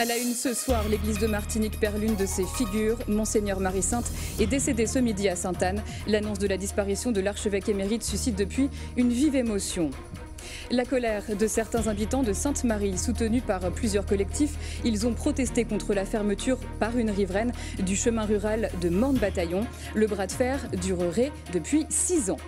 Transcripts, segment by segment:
À la une ce soir, l'église de Martinique perd l'une de ses figures. Monseigneur Marie-Sainte est décédé ce midi à Sainte-Anne. L'annonce de la disparition de l'archevêque émérite suscite depuis une vive émotion. La colère de certains habitants de Sainte-Marie, soutenus par plusieurs collectifs. Ils ont protesté contre la fermeture par une riveraine du chemin rural de Morne-Bataillon. Le bras de fer durerait depuis 6 ans.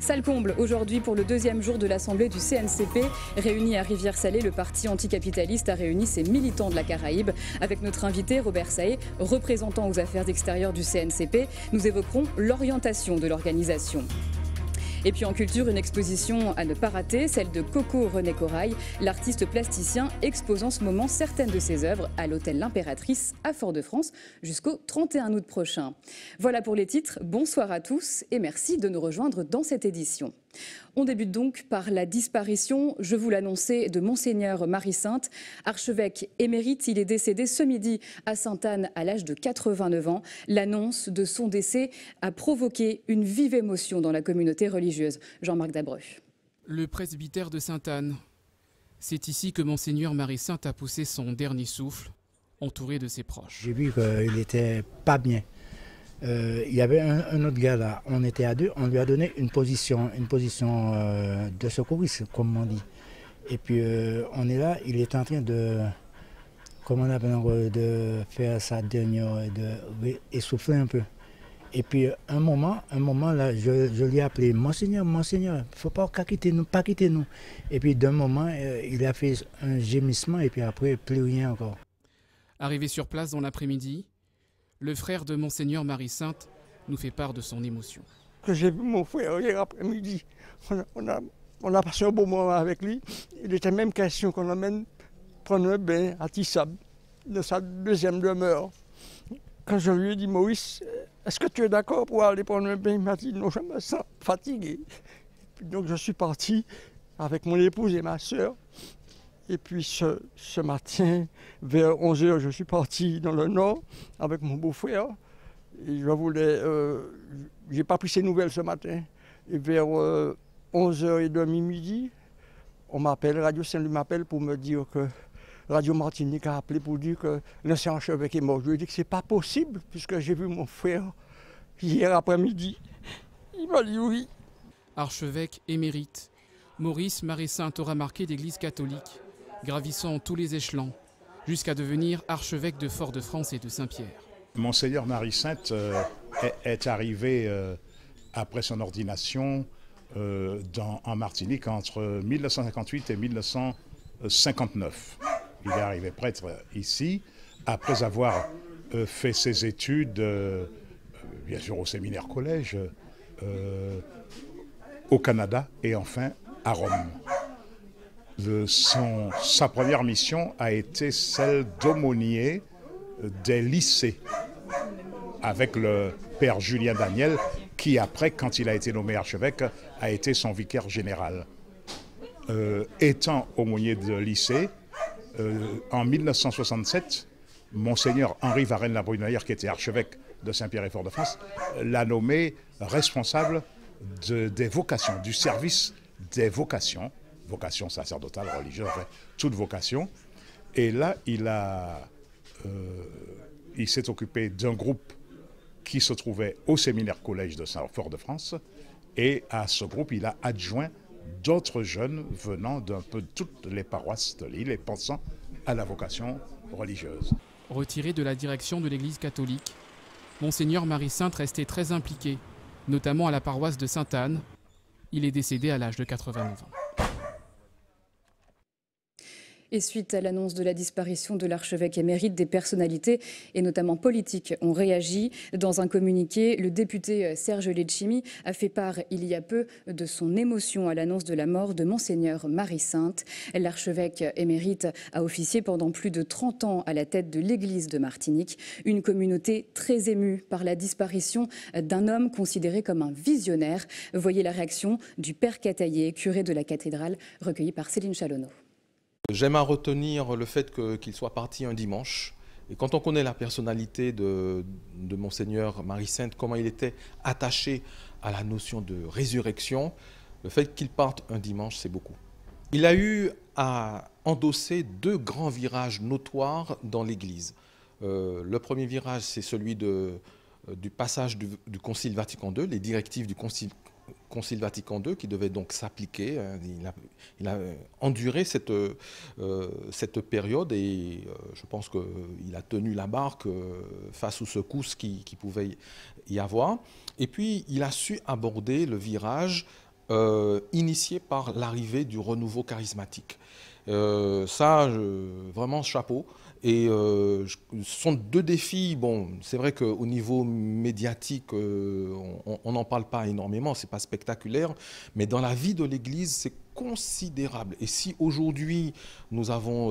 Salle comble aujourd'hui pour le deuxième jour de l'Assemblée du CNCP. Réuni à Rivière-Salée, le parti anticapitaliste a réuni ses militants de la Caraïbe. Avec notre invité Robert Saé, représentant aux affaires extérieures du CNCP, nous évoquerons l'orientation de l'organisation. Et puis en culture, une exposition à ne pas rater, celle de Coco René Corail, l'artiste plasticien expose en ce moment certaines de ses œuvres à l'hôtel L'Impératrice à Fort-de-France jusqu'au 31 août prochain. Voilà pour les titres, bonsoir à tous et merci de nous rejoindre dans cette édition. On débute donc par la disparition, je vous l'annonçais, de Monseigneur Marie-Sainte, archevêque émérite. Il est décédé ce midi à Sainte-Anne à l'âge de 89 ans. L'annonce de son décès a provoqué une vive émotion dans la communauté religieuse. Jean-Marc Dabreu. Le presbytère de Sainte-Anne. C'est ici que Monseigneur Marie-Sainte a poussé son dernier souffle, entouré de ses proches. J'ai vu qu'il n'était pas bien. Il y avait un autre gars là, on était à deux, on lui a donné une position de secouriste, comme on dit. Et puis on est là, il est en train de, comment on appelle, de faire sa dernière, de essouffler un peu. Et puis un moment là, je lui ai appelé, Monseigneur, il ne faut pas quitter nous. Et puis d'un moment, il a fait un gémissement et puis après, plus rien encore. Arrivé sur place dans l'après-midi, le frère de Monseigneur Marie-Sainte nous fait part de son émotion. J'ai vu mon frère hier après-midi. On a passé un beau moment avec lui. Il était même question qu'on l'emmène prendre un bain à Tissab, de sa deuxième demeure. Quand je lui ai dit, Maurice, est-ce que tu es d'accord pour aller prendre un bain? Il m'a dit, non, je me sens fatigué. Puis donc je suis parti avec mon épouse et ma sœur. Et puis ce matin, vers 11h, je suis parti dans le nord avec mon beau-frère. Et j'ai pas pris ses nouvelles ce matin. Et vers 11h30 midi, Radio Saint-Louis m'appelle pour me dire que Radio Martinique a appelé pour dire que l'ancien archevêque est mort. Je lui ai dit que c'est pas possible, puisque j'ai vu mon frère hier après-midi. Il m'a dit oui. Archevêque émérite, Maurice Marie-Sainte aura marqué l'Église catholique, gravissant tous les échelons, jusqu'à devenir archevêque de Fort-de-France et de Saint-Pierre. Monseigneur Marie-Sainte est arrivé après son ordination en Martinique entre 1958 et 1959. Il est arrivé prêtre ici, après avoir fait ses études, bien sûr au séminaire collège, au Canada et enfin à Rome. Sa première mission a été celle d'aumônier des lycées avec le père Julien Daniel qui après, quand il a été nommé archevêque, a été son vicaire général. Étant aumônier de lycée, en 1967, Monseigneur Henri Varenne-Labrunelière, qui était archevêque de Saint-Pierre et Fort-de-France, l'a nommé responsable des vocations, du service des vocations sacerdotale, religieuse, enfin, toute vocation. Et là, il s'est occupé d'un groupe qui se trouvait au séminaire collège de Fort-de-France. Et à ce groupe, il a adjoint d'autres jeunes venant d'un peu de toutes les paroisses de l'île et pensant à la vocation religieuse. Retiré de la direction de l'Église catholique, Monseigneur Marie-Sainte restait très impliqué, notamment à la paroisse de Sainte-Anne. Il est décédé à l'âge de 89 ans. Et suite à l'annonce de la disparition de l'archevêque émérite, des personnalités, et notamment politiques, ont réagi. Dans un communiqué, le député Serge Letchimy a fait part il y a peu de son émotion à l'annonce de la mort de Monseigneur Marie-Sainte. L'archevêque émérite a officié pendant plus de 30 ans à la tête de l'église de Martinique. Une communauté très émue par la disparition d'un homme considéré comme un visionnaire. Voyez la réaction du père Cataillé, curé de la cathédrale, recueilli par Céline Chalonneau. J'aime à retenir le fait qu'il soit parti un dimanche. Et quand on connaît la personnalité de Monseigneur Marie-Sainte, comment il était attaché à la notion de résurrection, le fait qu'il parte un dimanche, c'est beaucoup. Il a eu à endosser 2 grands virages notoires dans l'Église. Le premier virage, c'est celui du passage du Concile Vatican II, les directives du Concile Vatican II qui devaient donc s'appliquer. Il a enduré cette période et je pense qu'il a tenu la barque face aux secousses qui pouvaient y avoir. Et puis, il a su aborder le virage initié par l'arrivée du renouveau charismatique. Vraiment chapeau. Et ce sont 2 défis. Bon, c'est vrai qu'au niveau médiatique, on n'en parle pas énormément, c'est pas spectaculaire, mais dans la vie de l'Église, c'est considérable. Et si aujourd'hui nous avons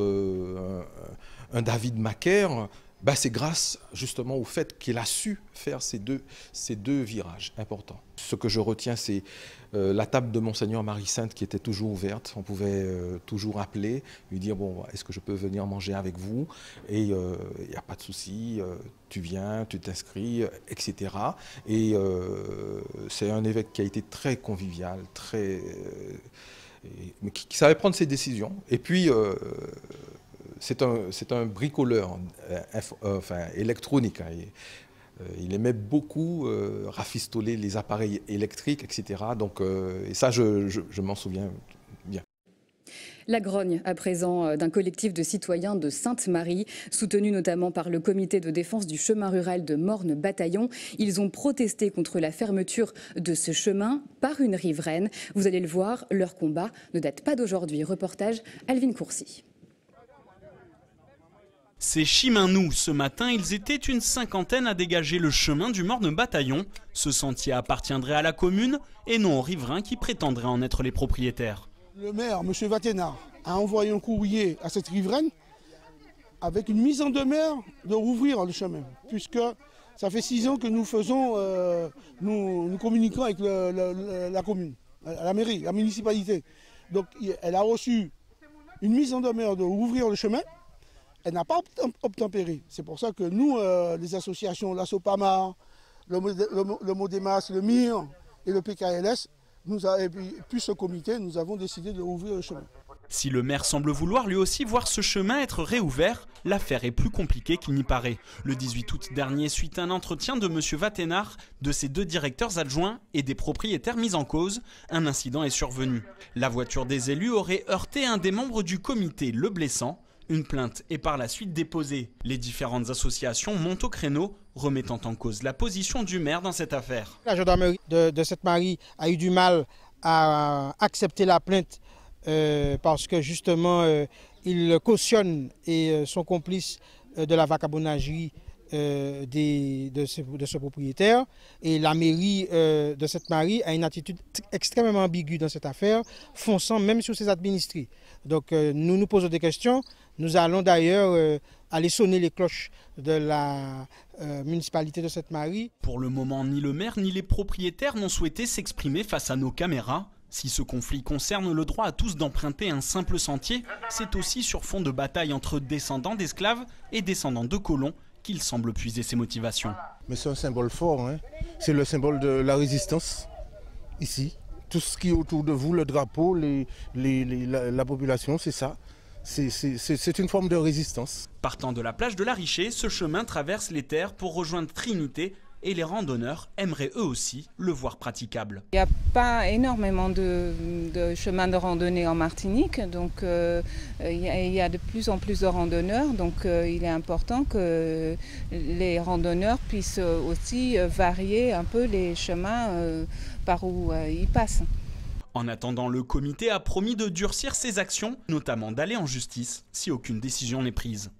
un David Macaire, c'est grâce justement au fait qu'il a su faire ces deux virages importants. Ce que je retiens, c'est la table de Monseigneur Marie-Sainte qui était toujours ouverte. On pouvait toujours appeler, lui dire « bon, est-ce que je peux venir manger avec vous ?» Et il n'y a pas de souci, tu viens, tu t'inscris, etc. Et c'est un évêque qui a été très convivial, mais qui savait prendre ses décisions. Et puis, c'est un bricoleur électronique. Il aimait beaucoup rafistoler les appareils électriques, etc. Donc, et ça, je m'en souviens bien. La grogne, à présent, d'un collectif de citoyens de Sainte-Marie, soutenu notamment par le comité de défense du chemin rural de Morne-Bataillon. Ils ont protesté contre la fermeture de ce chemin par une riveraine. Vous allez le voir, leur combat ne date pas d'aujourd'hui. Reportage Alvin Courcy. C'est Chimanou. Ce matin, ils étaient une 50aine à dégager le chemin du Morne-Bataillon. Ce sentier appartiendrait à la commune et non aux riverains qui prétendraient en être les propriétaires. Le maire, M. Vaténard, a envoyé un courrier à cette riveraine avec une mise en demeure de rouvrir le chemin. Puisque ça fait 6 ans que nous faisons, nous communiquons avec la commune, la mairie, la municipalité. Donc elle a reçu une mise en demeure de rouvrir le chemin. Elle n'a pas obtempéré. C'est pour ça que nous, les associations, la Sopama, le Modémas, le MIR et le PKLS, et puis ce comité, nous avons décidé de rouvrir le chemin. Si le maire semble vouloir lui aussi voir ce chemin être réouvert, l'affaire est plus compliquée qu'il n'y paraît. Le 18 août dernier, suite à un entretien de M. Vaténard, de ses 2 directeurs adjoints et des propriétaires mis en cause, un incident est survenu. La voiture des élus aurait heurté un des membres du comité, le blessant. Une plainte est par la suite déposée. Les différentes associations montent au créneau, remettant en cause la position du maire dans cette affaire. La gendarmerie de Sainte-Marie a eu du mal à accepter la plainte parce que justement ils cautionnent et sont complices de la vagabondagerie de ce propriétaire. Et la mairie de Sainte-Marie a une attitude extrêmement ambiguë dans cette affaire, fonçant même sur ses administrés. Donc nous nous posons des questions. Nous allons d'ailleurs aller sonner les cloches de la municipalité de Sainte-Marie. Pour le moment, ni le maire ni les propriétaires n'ont souhaité s'exprimer face à nos caméras. Si ce conflit concerne le droit à tous d'emprunter un simple sentier, c'est aussi sur fond de bataille entre descendants d'esclaves et descendants de colons qu'il semble puiser ses motivations. Mais c'est un symbole fort, hein. C'est le symbole de la résistance, ici. Tout ce qui est autour de vous, le drapeau, la population, c'est ça. C'est une forme de résistance. Partant de la plage de la Richer, ce chemin traverse les terres pour rejoindre Trinité et les randonneurs aimeraient eux aussi le voir praticable. Il n'y a pas énormément de chemins de randonnée en Martinique, donc il y a de plus en plus de randonneurs, donc il est important que les randonneurs puissent aussi varier un peu les chemins par où ils passent. En attendant, le comité a promis de durcir ses actions, notamment d'aller en justice si aucune décision n'est prise.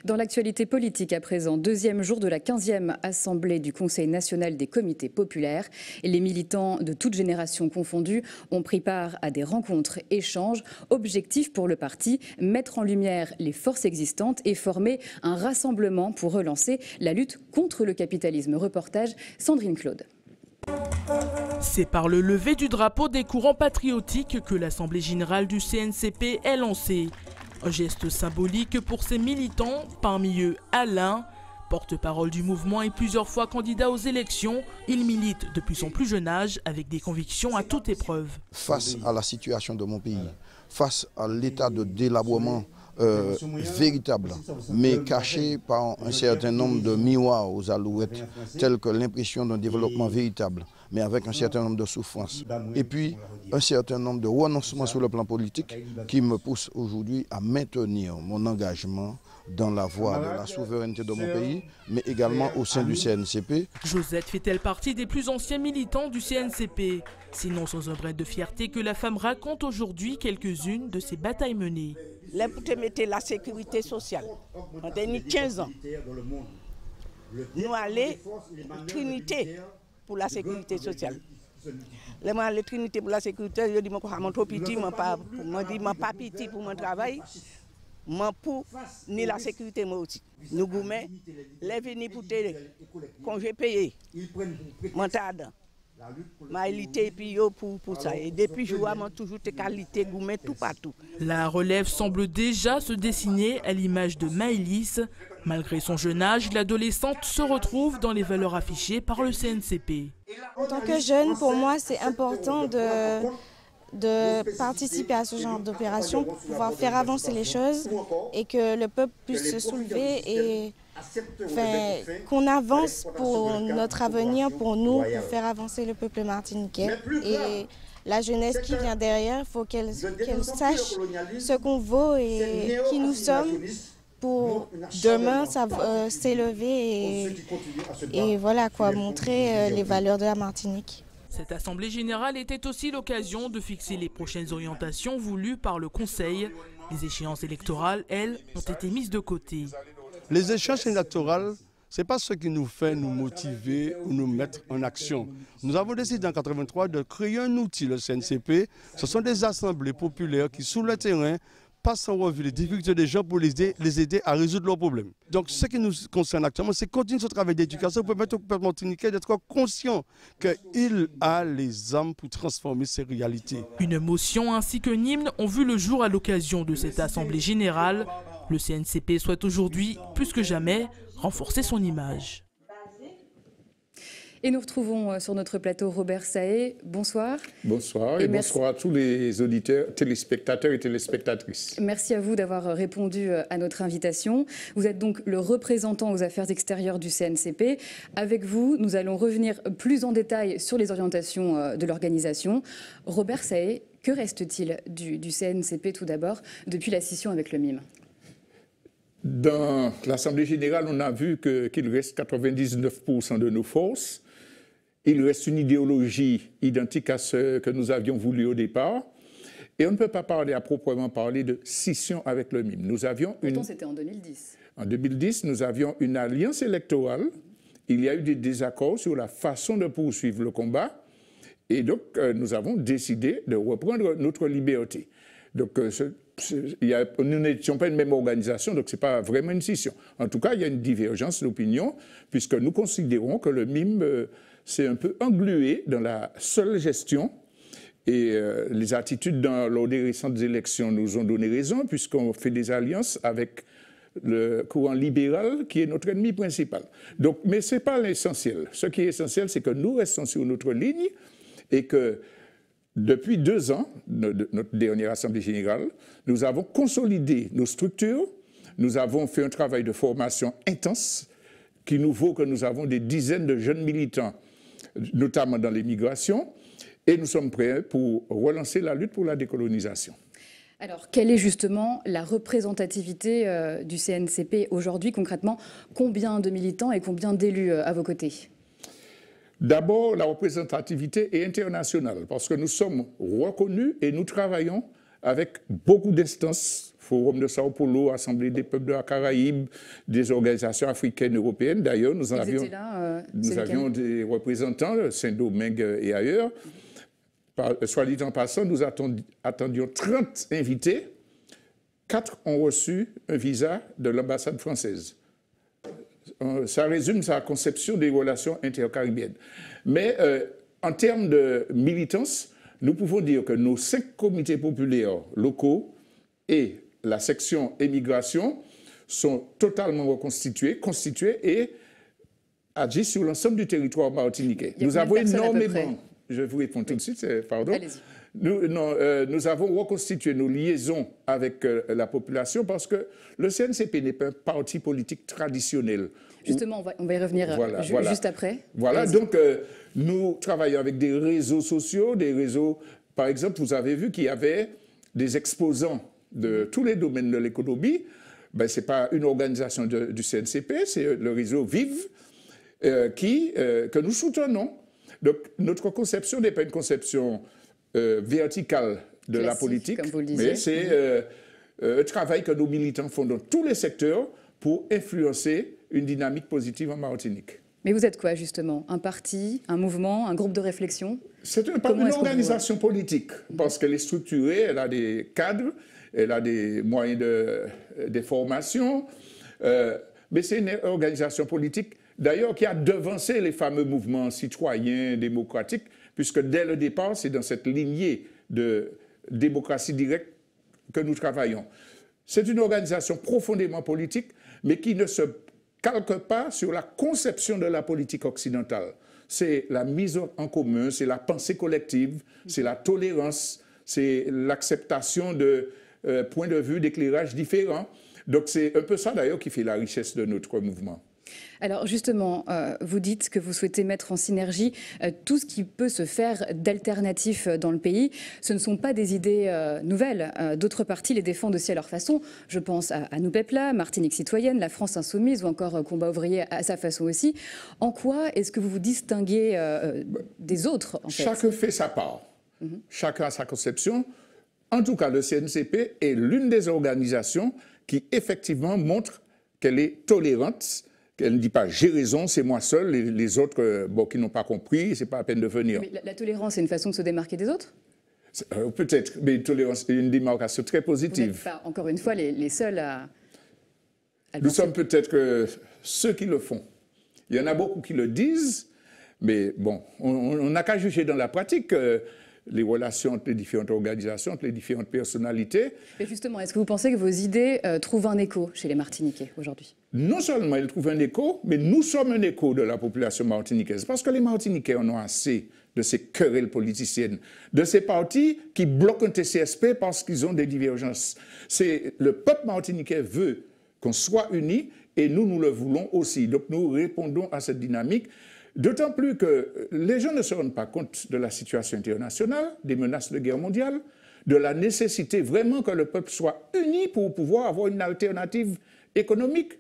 Dans l'actualité politique à présent, 2e jour de la 15e assemblée du Conseil national des comités populaires. Les militants de toutes générations confondues ont pris part à des rencontres, échanges. Objectif pour le parti, mettre en lumière les forces existantes et former un rassemblement pour relancer la lutte contre le capitalisme. Reportage Sandrine Claude. C'est par le lever du drapeau des courants patriotiques que l'Assemblée générale du CNCP est lancée. Un geste symbolique pour ses militants, parmi eux Alain, Porte-parole du mouvement et plusieurs fois candidat aux élections, il milite depuis son plus jeune âge avec des convictions à toute épreuve. Face à la situation de mon pays, face à l'état de délabrement véritable, mais caché par un certain nombre de miroirs aux alouettes, tels que l'impression d'un développement véritable, mais avec un certain nombre de souffrances. Et puis, un certain nombre de renoncements sur le plan politique qui me poussent aujourd'hui à maintenir mon engagement dans la voie de la souveraineté de mon pays, mais également au sein du CNCP. Josette fait-elle partie des plus anciens militants du CNCP? Sinon sans un brin de fierté que la femme raconte aujourd'hui quelques-unes de ses batailles menées. Là, pour te mettre la sécurité sociale, on a 15 ans. Nous allons Trinité pour la sécurité sociale. Là, moi, allons Trinité pour la sécurité, je dis, moi, je suis trop petit, je dis, pas petit pour mon travail. Moi, pour ni la sécurité, moi aussi. Nous, gourmets, les venus pour te congés payés. Mon tard. Ma qualité puis pour ça. Et depuis je vois toujours tes qualités gourmet tout partout. La relève semble déjà se dessiner à l'image de Maëlys. Malgré son jeune âge, l'adolescente se retrouve dans les valeurs affichées par le CNCP. En tant que jeune, pour moi, c'est important de participer à ce genre d'opération pour pouvoir faire avancer les choses et que le peuple puisse se soulever et qu'on avance pour notre avenir, pour nous, pour faire avancer le peuple martiniquais. Et la jeunesse qui vient derrière, il faut qu'elle sache ce qu'on vaut et qui nous sommes pour demain s'élever et voilà quoi, montrer les valeurs de la Martinique. Cette assemblée générale était aussi l'occasion de fixer les prochaines orientations voulues par le Conseil. Les échéances électorales, elles, ont été mises de côté. Les échéances électorales, ce n'est pas ce qui nous fait nous motiver ou nous mettre en action. Nous avons décidé en 1983 de créer un outil, le CNCP. Ce sont des assemblées populaires qui, sur le terrain, passent en revue les difficultés des gens pour les aider à résoudre leurs problèmes. Donc ce qui nous concerne actuellement, c'est continuer ce travail d'éducation pour permettre au peuple martiniquais d'être conscient qu'il a les âmes pour transformer ces réalités. Une motion ainsi qu'un hymne ont vu le jour à l'occasion de cette assemblée générale. Le CNCP souhaite aujourd'hui, plus que jamais, renforcer son image. Et nous retrouvons sur notre plateau Robert Saé. Bonsoir. Bonsoir et bonsoir à tous les auditeurs, téléspectateurs et téléspectatrices. Merci à vous d'avoir répondu à notre invitation. Vous êtes donc le représentant aux affaires extérieures du CNCP. Avec vous, nous allons revenir plus en détail sur les orientations de l'organisation. Robert Saé, que reste-t-il du CNCP tout d'abord depuis la scission avec le MIM ? Dans l'Assemblée générale, on a vu qu'il reste 99% de nos forces. Il reste une idéologie identique à ce que nous avions voulu au départ. Et on ne peut pas parler à proprement parler de scission avec le MIM. Nous avions Pourtant, c'était en 2010. En 2010, nous avions une alliance électorale. Il y a eu des désaccords sur la façon de poursuivre le combat. Et donc, nous avons décidé de reprendre notre liberté. Donc, nous n'étions pas une même organisation, donc ce n'est pas vraiment une scission. En tout cas, il y a une divergence d'opinion, puisque nous considérons que le MIM s'est un peu englué dans la seule gestion. Et les attitudes lors des récentes élections nous ont donné raison, puisqu'on fait des alliances avec le courant libéral, qui est notre ennemi principal. Donc, mais ce n'est pas l'essentiel. Ce qui est essentiel, c'est que nous restons sur notre ligne et que depuis 2 ans, notre dernière Assemblée générale, nous avons consolidé nos structures, nous avons fait un travail de formation intense qui nous vaut que nous avons des dizaines de jeunes militants, notamment dans l'immigration, et nous sommes prêts pour relancer la lutte pour la décolonisation. Alors, quelle est justement la représentativité du CNCP aujourd'hui? Concrètement, combien de militants et combien d'élus à vos côtés? D'abord, la représentativité est internationale parce que nous sommes reconnus et nous travaillons avec beaucoup d'instances, Forum de Sao Paulo, Assemblée des peuples de la Caraïbe, des organisations africaines, européennes. D'ailleurs, nous avions des représentants, Saint-Domingue et ailleurs. Soit dit en passant, nous attendions 30 invités. 4 ont reçu un visa de l'ambassade française. Ça résume sa conception des relations intercaribéennes. Mais en termes de militance, nous pouvons dire que nos 5 comités populaires locaux et la section émigration sont totalement reconstitués, constitués et agissent sur l'ensemble du territoire martiniquais. Nous avons énormément... Je vous réponds tout de suite, pardon. Nous avons reconstitué nos liaisons avec la population parce que le CNCP n'est pas un parti politique traditionnel. Justement, on va y revenir juste après. Voilà, donc nous travaillons avec des réseaux sociaux, des réseaux... Par exemple, vous avez vu qu'il y avait des exposants de tous les domaines de l'économie. Ben, ce n'est pas une organisation du CNCP, c'est le réseau Vive que nous soutenons. Donc, notre conception n'est pas une conception verticale de la politique, mais c'est un travail que nos militants font dans tous les secteurs pour influencer une dynamique positive en Martinique. Mais vous êtes quoi, justement? Un parti, un mouvement, un groupe de réflexion? C'est une organisation politique, parce qu'elle est structurée, elle a des cadres, elle a des moyens de formation, mais c'est une organisation politique, d'ailleurs, qui a devancé les fameux mouvements citoyens, démocratiques, puisque dès le départ, c'est dans cette lignée de démocratie directe que nous travaillons. C'est une organisation profondément politique, mais qui ne se calque pas sur la conception de la politique occidentale. C'est la mise en commun, c'est la pensée collective, c'est la tolérance, c'est l'acceptation de points de vue, d'éclairages différents. Donc c'est un peu ça d'ailleurs qui fait la richesse de notre mouvement. Alors justement, vous dites que vous souhaitez mettre en synergie tout ce qui peut se faire d'alternatif dans le pays. Ce ne sont pas des idées nouvelles. D'autres partis les défendent aussi à leur façon. Je pense à Nous Pepla, Martinique Citoyenne, La France Insoumise ou encore Combat Ouvrier à sa façon aussi. En quoi est-ce que vous vous distinguez des autres en fait? Chacun fait sa part. Chacun a sa conception. En tout cas, le CNCP est l'une des organisations qui effectivement montre qu'elle est tolérante. Elle ne dit pas « j'ai raison, c'est moi seul », les autres qui n'ont pas compris, ce n'est pas la peine de venir. Mais la tolérance, c'est une façon de se démarquer des autres? Peut-être, mais tolérance est une démarcation très positive. Vous n'êtes pas, encore une fois, les seuls à Nous sommes peut-être ceux qui le font. Il y en a beaucoup qui le disent, mais bon, on n'a qu'à juger dans la pratique les relations entre les différentes organisations, entre les différentes personnalités. Mais justement, est-ce que vous pensez que vos idées trouvent un écho chez les Martiniquais aujourd'hui? Non seulement elles trouvent un écho, mais nous sommes un écho de la population martiniquaise. Parce que les Martiniquais en ont assez de ces querelles politiciennes, de ces partis qui bloquent un TCSP parce qu'ils ont des divergences. Le peuple martiniquais veut qu'on soit unis et nous le voulons aussi. Donc nous répondons à cette dynamique. D'autant plus que les gens ne se rendent pas compte de la situation internationale, des menaces de guerre mondiale, de la nécessité vraiment que le peuple soit uni pour pouvoir avoir une alternative économique.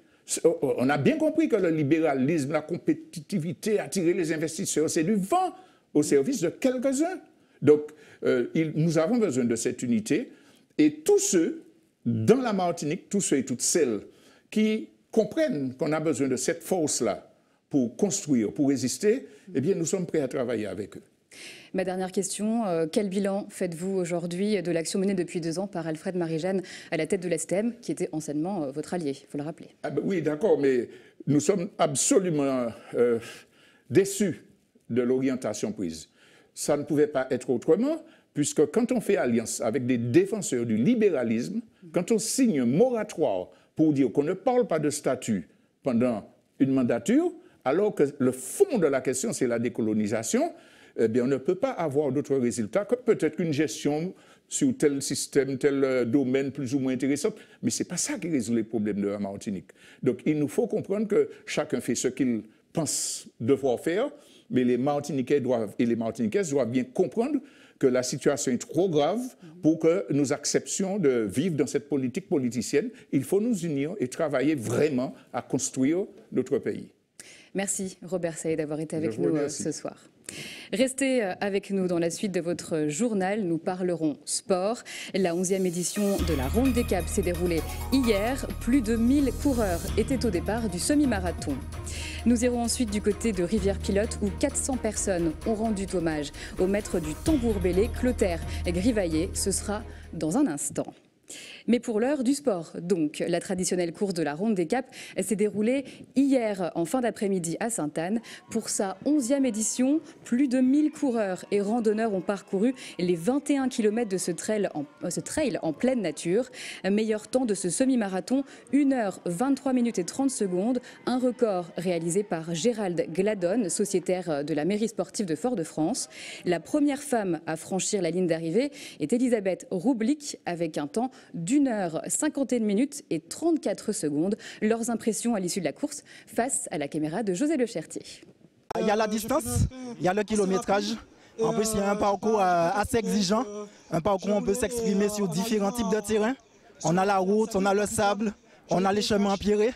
On a bien compris que le libéralisme, la compétitivité, attirer les investisseurs, c'est du vent au service de quelques-uns. Donc, nous avons besoin de cette unité. Et tous ceux, dans la Martinique, tous ceux et toutes celles qui comprennent qu'on a besoin de cette force-là, pour construire, pour résister, eh bien, nous sommes prêts à travailler avec eux. Ma dernière question, quel bilan faites-vous aujourd'hui de l'action menée depuis 2 ans par Alfred Marie-Jeanne à la tête de l'ASTEM, qui était anciennement votre allié, il faut le rappeler? Oui, d'accord, mais nous sommes absolument déçus de l'orientation prise. Ça ne pouvait pas être autrement, puisque quand on fait alliance avec des défenseurs du libéralisme, quand on signe un moratoire pour dire qu'on ne parle pas de statut pendant une mandature, alors que le fond de la question, c'est la décolonisation, eh bien, on ne peut pas avoir d'autres résultats que peut-être une gestion sur tel système, tel domaine plus ou moins intéressant. Mais ce n'est pas ça qui résout les problèmes de la Martinique. Donc, il nous faut comprendre que chacun fait ce qu'il pense devoir faire, mais les Martiniquais et les Martiniquaises doivent bien comprendre que la situation est trop grave pour que nous acceptions de vivre dans cette politique politicienne. Il faut nous unir et travailler vraiment à construire notre pays. Merci Robert Saïd d'avoir été avec nous ce soir. Restez avec nous dans la suite de votre journal. Nous parlerons sport. La 11e édition de la Ronde des Caps s'est déroulée hier. Plus de 1000 coureurs étaient au départ du semi-marathon. Nous irons ensuite du côté de Rivière-Pilote où 400 personnes ont rendu hommage au maître du tambour bêlé, Clotaire Grivaillé. Ce sera dans un instant. Mais pour l'heure du sport, donc, la traditionnelle course de la Ronde des Caps s'est déroulée hier en fin d'après-midi à Sainte-Anne. Pour sa 11e édition, plus de 1000 coureurs et randonneurs ont parcouru les 21 km de ce trail en pleine nature. Meilleur temps de ce semi-marathon, 1h23 minutes et 30 secondes, un record réalisé par Gérald Gladon, sociétaire de la mairie sportive de Fort-de-France. La première femme à franchir la ligne d'arrivée est Elisabeth Roublic avec un temps d'1h51 minutes et 34 secondes. Leurs impressions à l'issue de la course face à la caméra de José Le Chertier. Il y a la distance, il y a le kilométrage. En plus, il y a un parcours assez exigeant, un parcours où on peut s'exprimer sur différents types de terrains. On a la route, on a le sable, on a les chemins empierrés.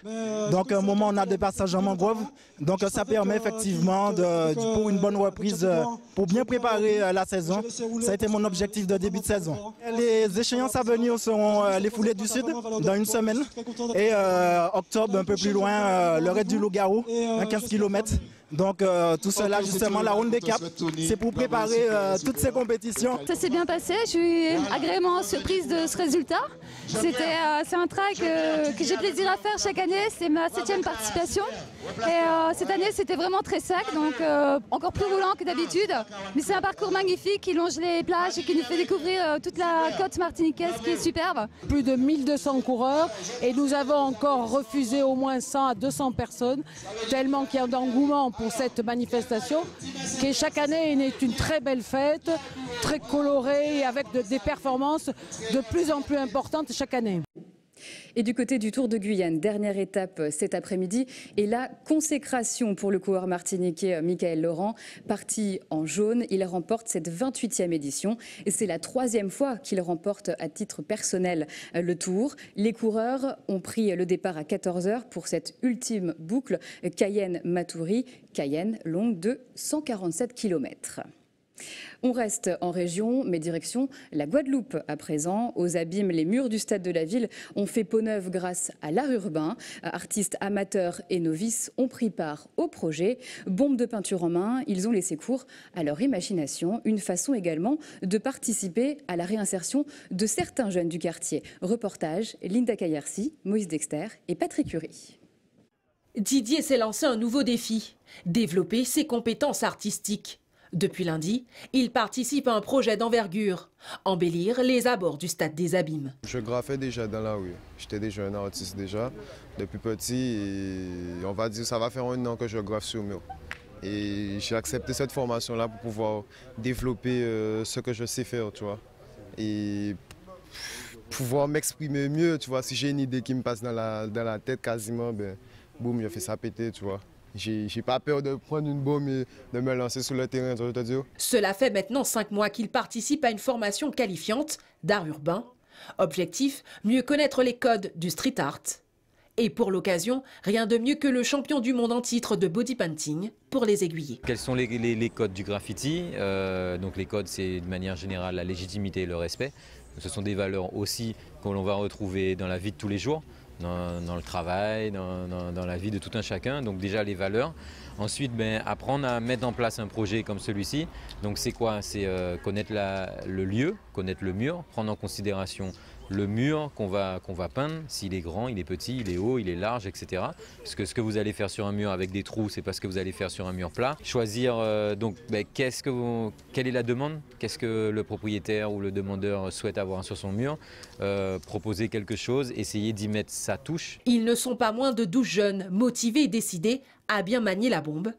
Donc, à un moment, on a des passages en mangrove. Donc, ça permet effectivement, pour une bonne reprise, pour bien préparer la saison. Ça a été mon objectif de début de saison. Les échéances à venir seront les Foulées du Sud, dans une semaine. Et octobre, un peu plus loin, le raid du Loup-Garou, à 15 km. Donc tout cela, justement, la Ronde des Caps, c'est pour préparer toutes ces compétitions. Ça s'est bien passé, je suis agréablement surprise de ce résultat. C'est un trail que j'ai plaisir à faire chaque année, c'est ma 7e participation. Et cette année, c'était vraiment très sec, donc encore plus roulant que d'habitude. Mais c'est un parcours magnifique qui longe les plages et qui nous fait découvrir toute la côte martiniquaise qui est superbe. Plus de 1200 coureurs et nous avons encore refusé au moins 100 à 200 personnes, tellement qu'il y a d'engouement pour cette manifestation, qui chaque année est une très belle fête, très colorée, avec des performances de plus en plus importantes chaque année. Et du côté du Tour de Guyane, dernière étape cet après-midi et la consécration pour le coureur martiniquais Michael Laurent. Parti en jaune, il remporte cette 28e édition et c'est la 3e fois qu'il remporte à titre personnel le Tour. Les coureurs ont pris le départ à 14 h pour cette ultime boucle Cayenne-Matoury, Cayenne longue de 147 km. On reste en région, mais direction la Guadeloupe à présent. Aux Abîmes, les murs du stade de la ville ont fait peau neuve grâce à l'art urbain. Artistes amateurs et novices ont pris part au projet. Bombes de peinture en main, ils ont laissé cours à leur imagination. Une façon également de participer à la réinsertion de certains jeunes du quartier. Reportage, Linda Kayersi, Moïse Dexter et Patrick Curie. Didier s'est lancé un nouveau défi, développer ses compétences artistiques. Depuis lundi, il participe à un projet d'envergure, embellir les abords du stade des Abîmes. Je graffais déjà dans la rue, j'étais déjà un artiste déjà, depuis petit, et on va dire ça va faire 1 an que je graffe sur mur. Et j'ai accepté cette formation-là pour pouvoir développer ce que je sais faire, tu vois. Et pouvoir m'exprimer mieux, tu vois. Si j'ai une idée qui me passe dans la tête quasiment, ben, boum, je fais ça péter, tu vois. J'ai pas peur de prendre une bombe et de me lancer sur le terrain, je te dis. Cela fait maintenant 5 mois qu'il participe à une formation qualifiante d'art urbain. Objectif, mieux connaître les codes du street art. Et pour l'occasion, rien de mieux que le champion du monde en titre de body painting pour les aiguiller. Quels sont les codes du graffiti? Donc les codes, c'est de manière générale la légitimité et le respect. Ce sont des valeurs aussi que l'on va retrouver dans la vie de tous les jours. Dans le travail, dans la vie de tout un chacun. Donc déjà les valeurs. Ensuite, apprendre à mettre en place un projet comme celui-ci. Donc c'est quoi? C'est connaître le lieu, connaître le mur, prendre en considération le mur qu'on va peindre, s'il est grand, il est petit, il est haut, il est large, etc. Parce que ce que vous allez faire sur un mur avec des trous, c'est pas ce que vous allez faire sur un mur plat. Choisir quelle est la demande, qu'est-ce que le propriétaire ou le demandeur souhaite avoir sur son mur, proposer quelque chose, essayer d'y mettre sa touche. Ils ne sont pas moins de 12 jeunes, motivés et décidés à bien manier la bombe.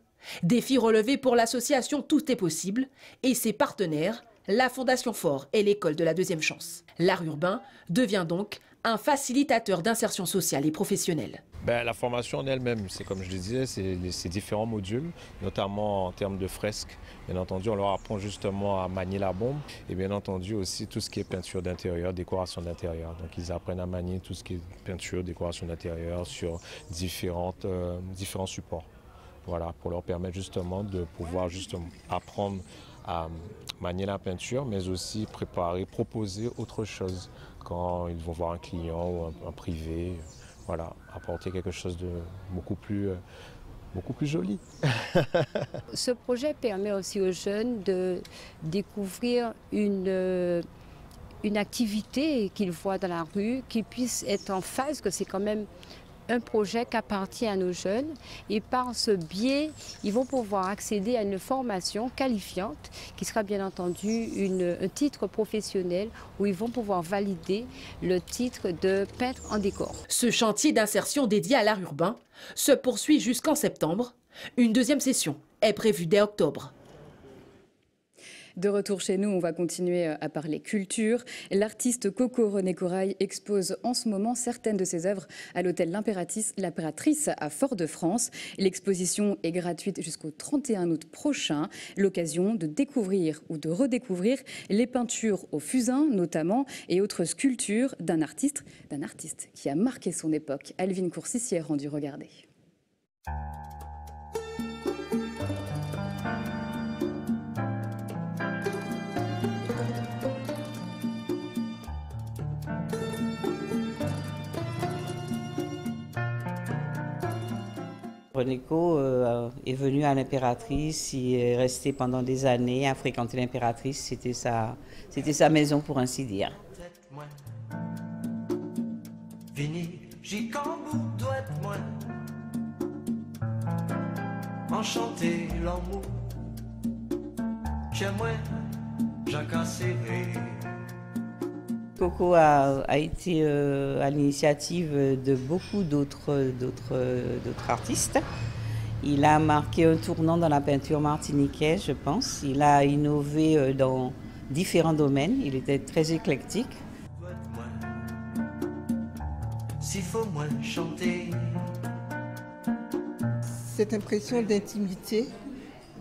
Défi relevé pour l'association Tout est possible et ses partenaires, la Fondation Fort et l'école de la deuxième chance. L'art urbain devient donc un facilitateur d'insertion sociale et professionnelle. La formation en elle-même, c'est comme je le disais, c'est différents modules, notamment en termes de fresques. Bien entendu, on leur apprend justement à manier la bombe et bien entendu aussi tout ce qui est peinture d'intérieur, décoration d'intérieur. Donc ils apprennent à manier tout ce qui est peinture, décoration d'intérieur sur différents supports. Voilà, pour leur permettre justement de pouvoir apprendre à manier la peinture, mais aussi proposer autre chose quand ils vont voir un client ou un privé. Voilà, apporter quelque chose de beaucoup plus joli. Ce projet permet aussi aux jeunes de découvrir une une activité qu'ils voient dans la rue, qu'ils puissent être en phase, que c'est quand même un projet qui appartient à nos jeunes. Et par ce biais, ils vont pouvoir accéder à une formation qualifiante qui sera bien entendu un titre professionnel où ils vont pouvoir valider le titre de peintre en décor. Ce chantier d'insertion dédié à l'art urbain se poursuit jusqu'en septembre. Une deuxième session est prévue dès octobre. De retour chez nous, on va continuer à parler culture. L'artiste Coco René Corail expose en ce moment certaines de ses œuvres à l'hôtel L'Impératrice à Fort-de-France. L'exposition est gratuite jusqu'au 31 août prochain. L'occasion de découvrir ou de redécouvrir les peintures au fusain notamment et autres sculptures d'un artiste qui a marqué son époque. Alvin Courcy s'y est rendu regarder. Renéco est venu à l'Impératrice, il est resté pendant des années à fréquenter l'Impératrice, c'était sa maison pour ainsi dire. Enchanté l'amour, chez moi, Jacques Serré. Coco a été à l'initiative de beaucoup d'autres artistes. Il a marqué un tournant dans la peinture martiniquaise, je pense. Il a innové dans différents domaines. Il était très éclectique. S'il faut moins chanter. Cette impression d'intimité,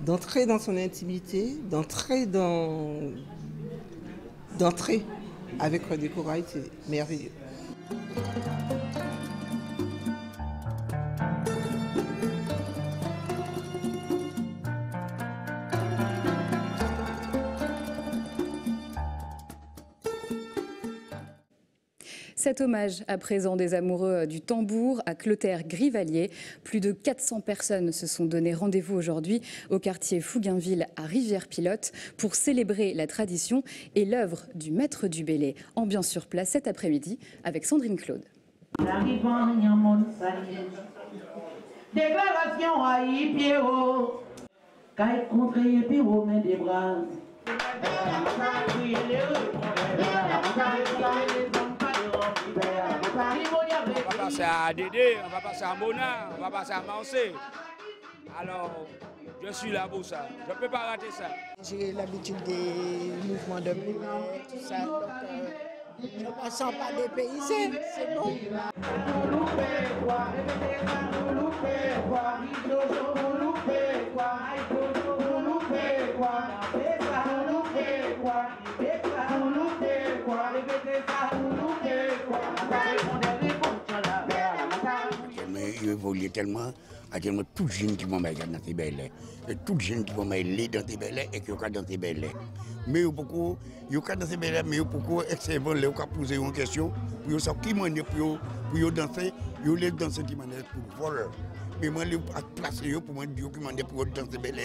d'entrer dans son intimité, d'entrer avec René Corail, c'est merveilleux. Cet hommage à présent des amoureux du tambour à Clotaire-Grivalier. Plus de 400 personnes se sont donné rendez-vous aujourd'hui au quartier Fougainville à Rivière-Pilote pour célébrer la tradition et l'œuvre du maître du Bélé. Ambiance sur place cet après-midi avec Sandrine Claude. Déclaration à Pierrot, quand contre Pierrot met des bras. On va passer à Dédé, on va passer à Mona, on va passer à Mancé. Alors, je suis là pour ça. Je ne peux pas rater ça. J'ai l'habitude des mouvements de mouvement, tout ça. Donc, je ne me sens pas dépaysée, c'est bon. Il évolue tellement, actuellement, tout jeune qui vont mettre dans tes belles, tout jeune qui vont mettre dans tes belles et qui vont dans tes belles. Mais beaucoup, il y a dans tes belles, mais beaucoup, excellent, les ont posé une question pour savoir qui m'a pour danser, ils les danser qui m'a pour voler. Mais moi, je vais placer pour moi dire qui m'a pour danser belles,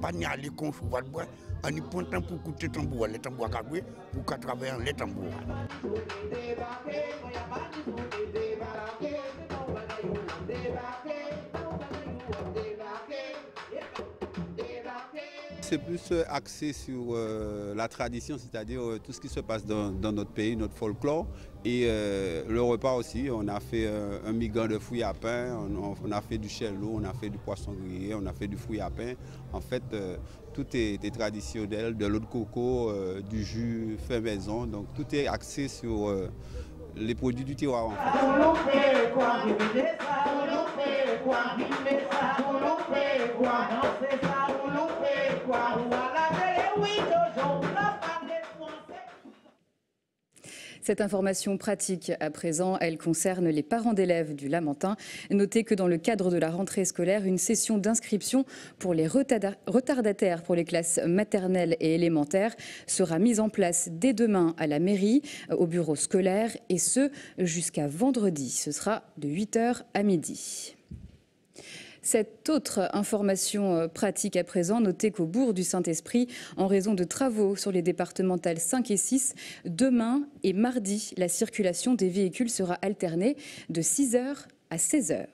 pas n'y aller qu'on choisit de bois, en y pointant pour écouter tambour, les tambours à jouer, pour qu'à travers les tambours. C'est plus axé sur la tradition, c'est-à-dire tout ce qui se passe dans notre pays, notre folklore. Et le repas aussi, on a fait un migan de fruits à pain, on a fait du chelot, on a fait du poisson grillé, on a fait du fruit à pain. En fait, tout est traditionnel, de l'eau de coco, du jus fait maison. Donc tout est axé sur les produits du terroir. En fait. Cette information pratique, à présent, elle concerne les parents d'élèves du Lamentin. Notez que dans le cadre de la rentrée scolaire, une session d'inscription pour les retardataires pour les classes maternelles et élémentaires sera mise en place dès demain à la mairie, au bureau scolaire, et ce jusqu'à vendredi. Ce sera de 8h à midi. Cette autre information pratique à présent, notez qu'au bourg du Saint-Esprit, en raison de travaux sur les départementales 5 et 6, demain et mardi, la circulation des véhicules sera alternée de 6h à 16h.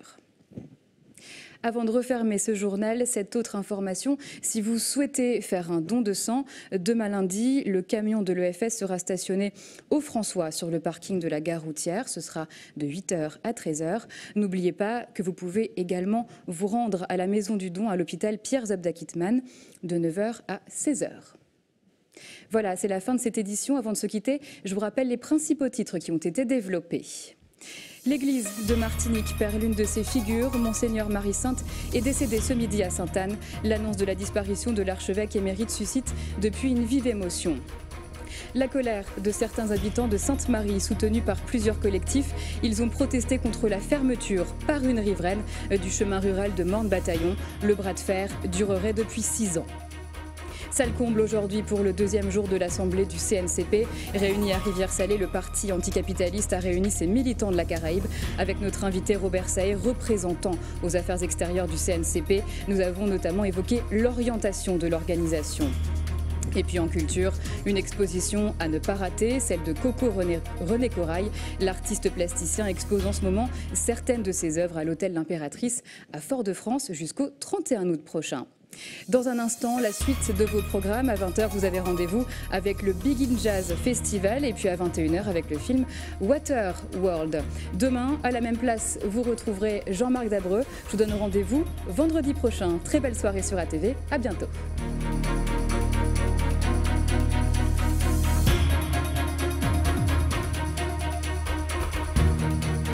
Avant de refermer ce journal, cette autre information, si vous souhaitez faire un don de sang, demain lundi, le camion de l'EFS sera stationné au François sur le parking de la gare routière. Ce sera de 8h à 13h. N'oubliez pas que vous pouvez également vous rendre à la maison du don à l'hôpital Pierre Zabda-Kitman de 9h à 16h. Voilà, c'est la fin de cette édition. Avant de se quitter, je vous rappelle les principaux titres qui ont été développés. L'église de Martinique perd l'une de ses figures. Monseigneur Marie-Sainte est décédé ce midi à Sainte-Anne. L'annonce de la disparition de l'archevêque émérite suscite depuis une vive émotion. La colère de certains habitants de Sainte-Marie, soutenus par plusieurs collectifs. Ils ont protesté contre la fermeture par une riveraine du chemin rural de Morne-Bataillon. Le bras de fer durerait depuis 6 ans. Sale comble aujourd'hui pour le deuxième jour de l'Assemblée du CNCP. Réuni à Rivière-Salée, le parti anticapitaliste a réuni ses militants de la Caraïbe. Avec notre invité Robert Saé, représentant aux affaires extérieures du CNCP, nous avons notamment évoqué l'orientation de l'organisation. Et puis en culture, une exposition à ne pas rater, celle de Coco René Corail. L'artiste plasticien expose en ce moment certaines de ses œuvres à l'hôtel L'Impératrice à Fort-de-France jusqu'au 31 août prochain. Dans un instant, la suite de vos programmes. À 20h, vous avez rendez-vous avec le Big In Jazz Festival et puis à 21h avec le film Waterworld. Demain, à la même place, vous retrouverez Jean-Marc Dabreux. Je vous donne rendez-vous vendredi prochain. Très belle soirée sur ATV. À bientôt.